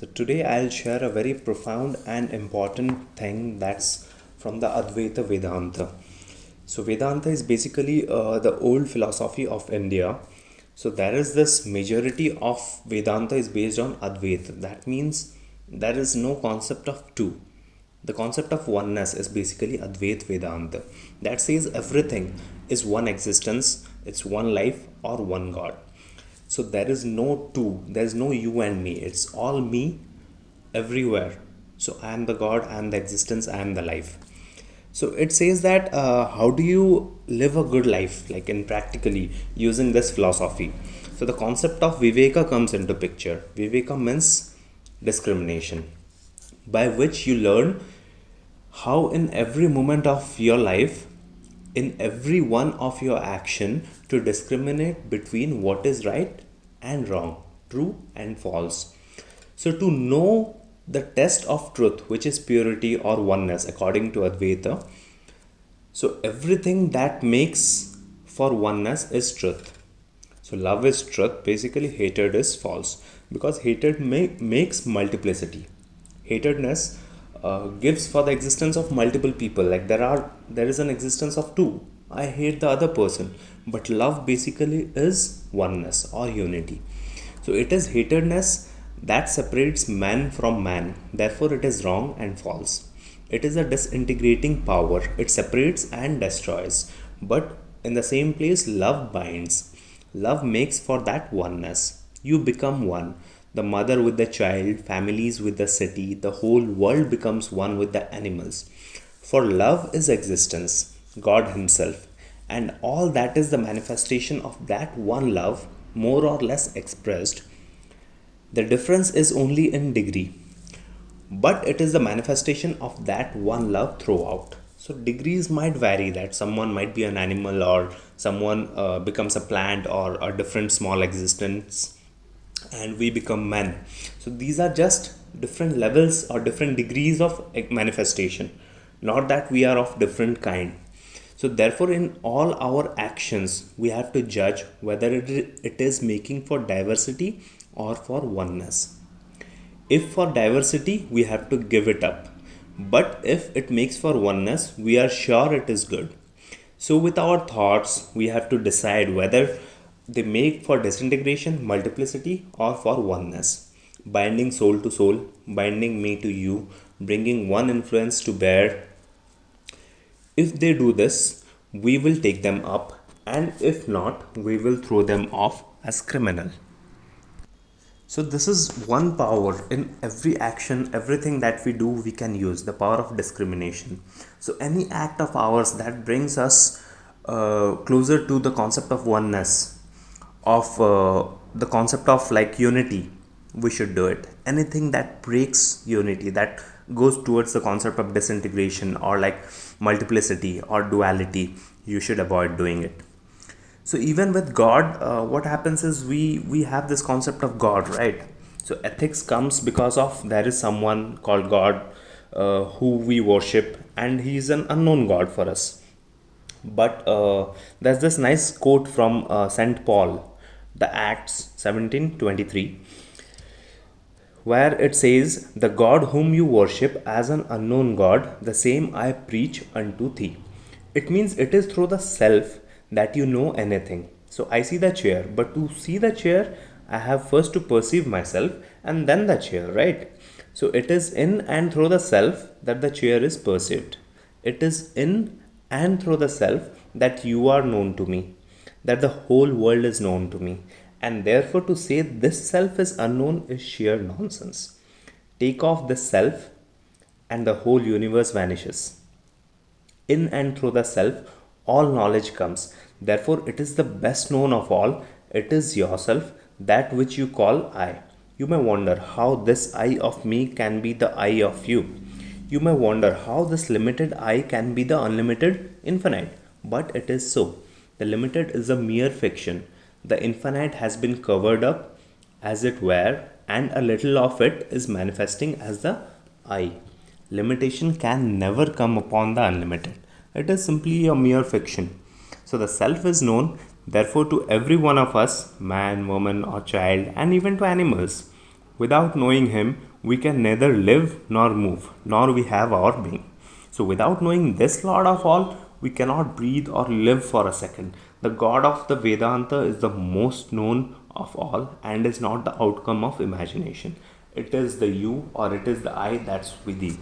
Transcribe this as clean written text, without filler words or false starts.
So today I'll share a very profound and important thing that's from the Advaita Vedanta. So Vedanta is basically the old philosophy of India. So there is this majority of Vedanta is based on Advaita. That means there is no concept of two. The concept of oneness is basically Advaita Vedanta. That says everything is one existence, it's one life or one God. So there is no two, there's no you and me, it's all me everywhere. So I am the God, I am the existence, I am the life. So it says that how do you live a good life, like in practically using this philosophy. So the concept of Viveka comes into picture. Viveka means discrimination, by which you learn how in every moment of your life, in every one of your action, to discriminate between what is right and wrong, true and false. So to know the test of truth, which is purity or oneness according to Advaita, so everything that makes for oneness is truth. So love is truth, basically hatred is false, because hatred makes multiplicity. Hatredness gives for the existence of multiple people, like there is an existence of two. I hate the other person, but love basically is oneness or unity. So it is hatredness that separates man from man, therefore it is wrong and false. It is a disintegrating power, it separates and destroys, but in the same place love binds. Love makes for that oneness. You become one. The mother with the child, families with the city, the whole world becomes one with the animals. For love is existence, God Himself, and all that is the manifestation of that one love, more or less expressed. The difference is only in degree, but it is the manifestation of that one love throughout. So degrees might vary, that someone might be an animal or someone becomes a plant or a different small existence and we become men. So these are just different levels or different degrees of manifestation, not that we are of different kind. So therefore in all our actions we have to judge whether it is making for diversity or for oneness. If for diversity, we have to give it up. But if it makes for oneness, we are sure it is good. So with our thoughts, we have to decide whether they make for disintegration, multiplicity, or for oneness. Binding soul to soul, binding me to you, bringing one influence to bear. If they do this, we will take them up, and if not, we will throw them off as criminal. So this is one power in every action, everything that we do, we can use the power of discrimination. So any act of ours that brings us closer to the concept of oneness, of the concept of like unity, we should do it. Anything that breaks unity, that goes towards the concept of disintegration or like multiplicity or duality, you should avoid doing it. So even with God, what happens is we have this concept of God, right? So ethics comes because of there is someone called God who we worship, and he is an unknown God for us. But there's this nice quote from Saint Paul, the Acts 17:23, where it says, "The God whom you worship as an unknown God, the same I preach unto thee." It means it is through the self that you know anything. So I see the chair, but to see the chair, I have first to perceive myself and then the chair, right? So it is in and through the self that the chair is perceived. It is in and through the self that you are known to me, that the whole world is known to me. And therefore, to say this self is unknown is sheer nonsense. Take off this self, and the whole universe vanishes. In and through the self, all knowledge comes. Therefore, it is the best known of all. It is yourself, that which you call I. You may wonder how this I of me can be the I of you. You may wonder how this limited I can be the unlimited infinite. But it is so. The limited is a mere fiction. The infinite has been covered up, as it were, and a little of it is manifesting as the I. Limitation can never come upon the unlimited. It is simply a mere fiction. So the self is known, therefore, to every one of us, man, woman, or child, and even to animals. Without knowing him, we can neither live nor move, nor we have our being. So without knowing this Lord of all, we cannot breathe or live for a second. The God of the Vedanta is the most known of all and is not the outcome of imagination. It is the you or it is the I that's within.